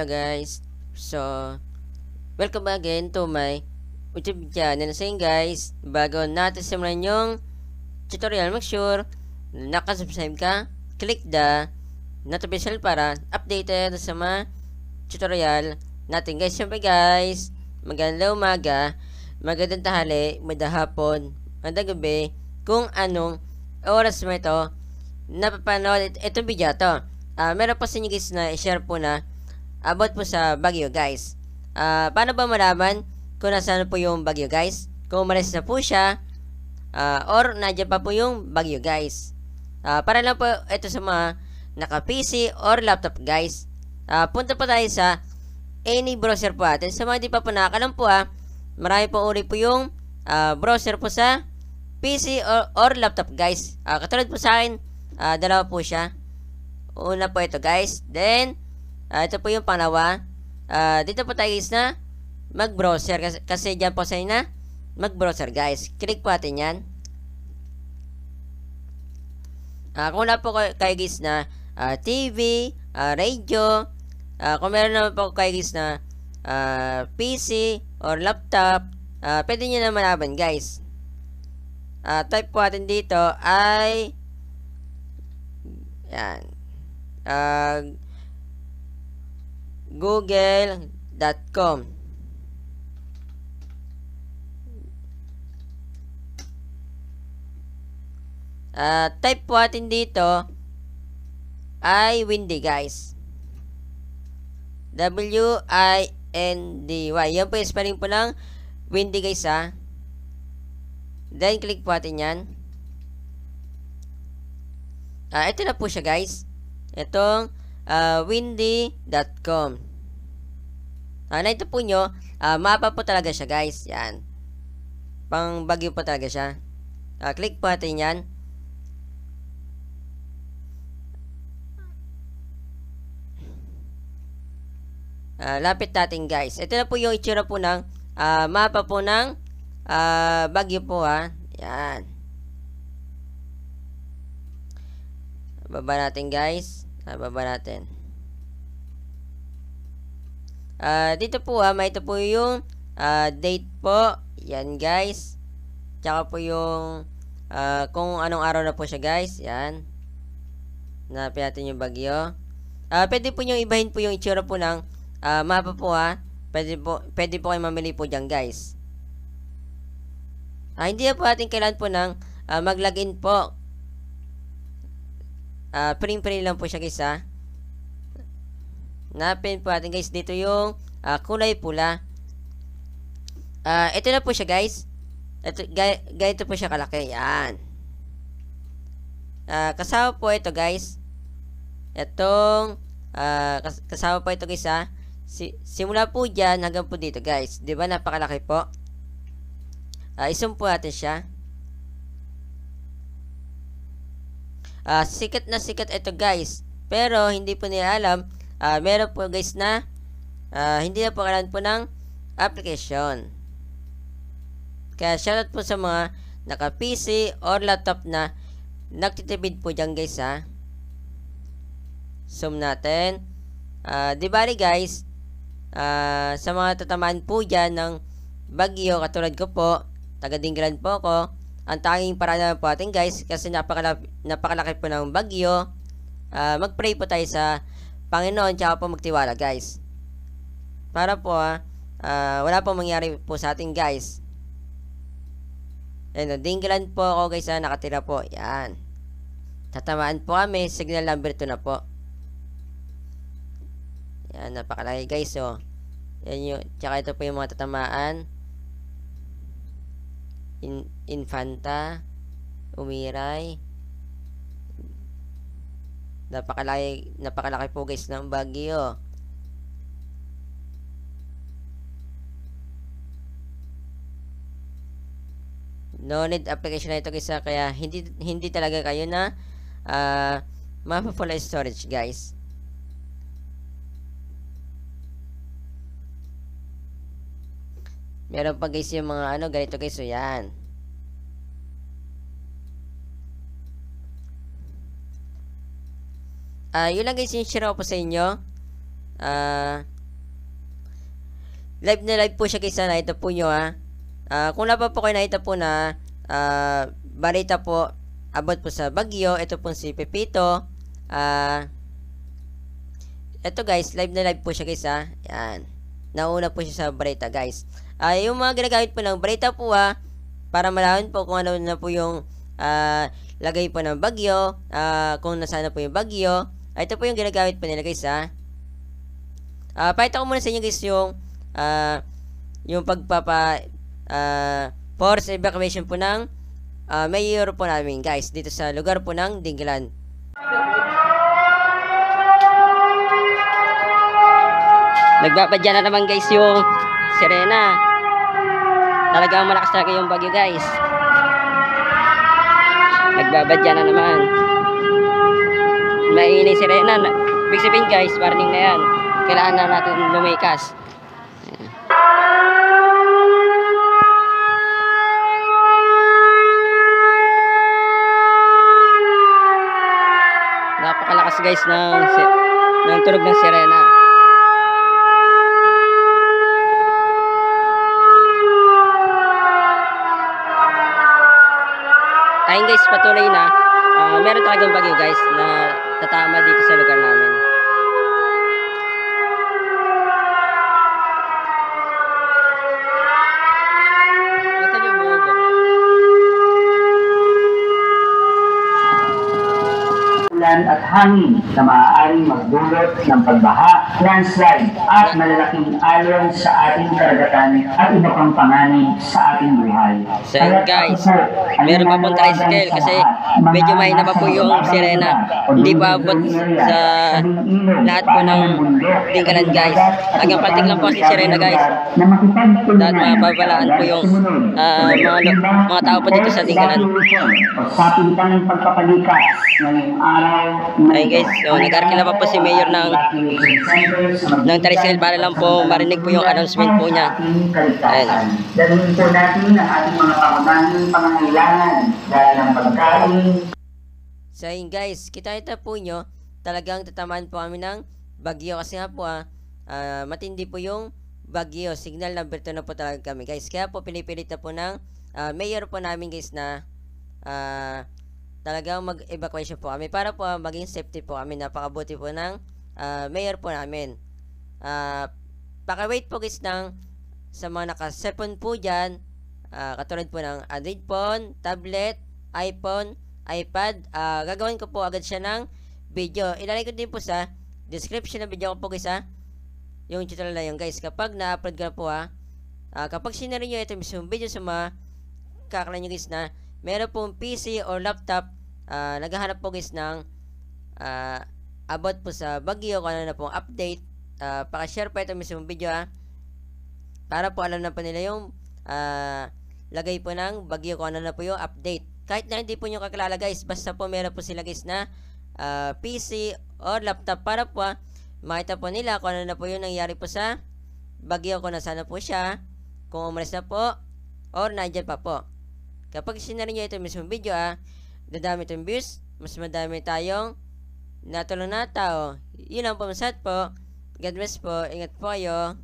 Hello guys, so welcome again to my YouTube channel. So guys, bago natin simulan yung tutorial, make sure nakasubscribe ka, click the notification para updated sa mga tutorial natin guys. Siyempre guys, magandang umaga, magandang tanghali, magandang hapon, magandang gabi, kung anong oras mo ito napapanood itong video to. Meron pa sa inyo guys na i-share po na about po sa Baguio guys. Paano ba malaman kung nasaan po yung Baguio guys? Kung umalis na po siya or nandiyan pa po yung Baguio guys. Para lang po ito sa mga naka PC or laptop guys. Punta po tayo sa any browser po atin. Sa mga di pa po nakakalam po marami po uri po yung browser po sa PC or laptop guys. Katulad po sa akin, dalawa po siya. Una po ito guys. Then ito po yung pangalawa. Dito po tayo guys na mag-browser. Kasi dyan po sa na mag-browser guys. Click po natin yan. Kung wala po kayo guys na TV, radio, kung meron naman po kayo guys na PC or laptop, pwede nyo na malaman guys. Type po natin dito ay yan. Google.com. Type po natin dito ay Windy guys. W-I-N-D-Y. Yan po yung spelling po ng Windy guys Then click po natin yan. Ito na po siya guys. Itong windy.com. Na ito po nyo, mapa po talaga siya guys. Yan. Pang Baguio po talaga siya. Click po natin yan. Lapit natin guys. Ito na po yung itsura po ng mapa po ng Baguio po Yan. Baba natin guys. Baba natin. Dito po may ito po yung date po. Yan guys. Tsaka po yung kung anong araw na po siya guys. Yan. Hanapin natin yung Baguio. Pwede po nyo ibahin po yung itsura po ng mapa po Pwede po kayo mamili po dyan guys. Hindi na po natin kailangan po ng mag-login po. Print lang po siya guys Hanapin po natin guys dito yung kulay pula. Ito na po siya guys. Ganito po siya kalaki. Yan. Kasama po ito guys. Itong kasama po ito guys simula po dyan hanggang po dito guys. Diba napakalaki po. I-zoom po natin siya. Sikat na sikat ito guys. Pero hindi po nila alam. Meron po guys na hindi na po kailangan po ng application. Kaya shoutout po sa mga naka PC or laptop na nagtitipid po dyan guys Zoom natin. Di bali guys, sa mga tatamaan po dyan ng Baguio, katulad ko po, taga Dinggalan po ako. Ang tanging paraan naman po atin guys, kasi napakalaki po ng Baguio, mag-pray po tayo sa Panginoon, tsaka po magtiwala guys. Para po wala po mangyari po sa atin guys. Ayun, Dinggalan po ako guys nakatira po. Yan. Tatamaan po kami, signal number 2 na po. Yan, napakalaki guys Yan yung, tsaka ito po yung mga tatamaan. Infanta, Umiray. Napakalaki po guys ng Baguio. No need application na ito guys kaya hindi talaga kayo na mapa-full storage guys. Meron pa guys yung mga ganito guys yan. Yun lang guys yung share ko po sa inyo. live na live po siya guys, nakita po nyo kung wala pa po kayo nakita po na balita po about po sa bagyo, ito po si Pepito. Ito guys, live na live po siya guys yan. Nauna po siya sa balita guys. Yung mga ginagamit po ng balita po para malaman po kung ano na po yung lagay po ng bagyo, kung nasaan na po yung bagyo. Ito po yung ginagamit po nila guys pakita ko muna sa inyo guys yung force evacuation po ng mayor po namin guys dito sa lugar po ng Dingalan. Nagbabadya na naman guys yung sirena. Talagang malakas talaga yung bagyo guys. Nagbabadya na naman. Mainit sirena. Ibig sabihin guys, warning na yan. Kailangan na natin lumikas. Napakalakas guys ng tunog ng sirena. Ayun guys, patuloy na. Meron talagang bagyo guys na tatama dito sa lugar namin. At hangin na maaaring magdulot ng pagbaha, landslide at malalaking alon sa ating karagatan at iba pang panganib sa ating buhay. So guys, meron pa pong tricycle kasi medyo mahina pa po yung sirena. Hindi pa abot sa lahat po ng Dingalan guys. Hanggang paltik lang po si sirena guys. Dahil mababalaan po yung mga tao po dito sa Dingalan. Sa pilitan ng pagpapalikas ngayong araw. Ayun guys, so nag-arkila pa po si Mayor ng tricycle para lang po marinig po yung announcement po niya. Ayun. Dalhin po natin ang ating mga pangunahing pangangailangan gaya ng pagkain. So ayun guys, kita po nyo, talagang tatamaan po kami ng bagyo kasi nga po matindi po yung bagyo. Signal number 2 na po talaga kami guys. Kaya po pinipilit na po ng Mayor po namin guys na talagang mag-evacuation po kami para po maging safety po kami. Napakabuti po ng mayor po namin. Paka-wait po guys sa mga naka-cellphone po dyan, katulad po ng Android phone, tablet, iPhone, iPad. Gagawin ko po agad siya ng video. Ilalagay ko din po sa description ng video ko po guys yung tutorial na yun guys. Kapag na-upload ko na po kapag sinare nyo ito mismo video sa mga kakala nyo guys na meron pong PC or laptop, naghahanap po guys ng about po sa bagyo, kung ano na pong update, paka-share pa ito mismo video para po alam na po nila yung lagay po ng bagyo, kung ano na po yung update. Kahit na hindi po nyo kakilala guys, basta po meron po sila guys na PC or laptop para po makita po nila kung ano na po yung nangyari po sa bagyo, kung nasaan na po siya, kung umalis na po or nandyan pa po. Kapag sinari nyo ito mismong video dadami itong views, mas madami tayong natulong na tao. Yun ang pumasat po. God bless po. Ingat po kayo.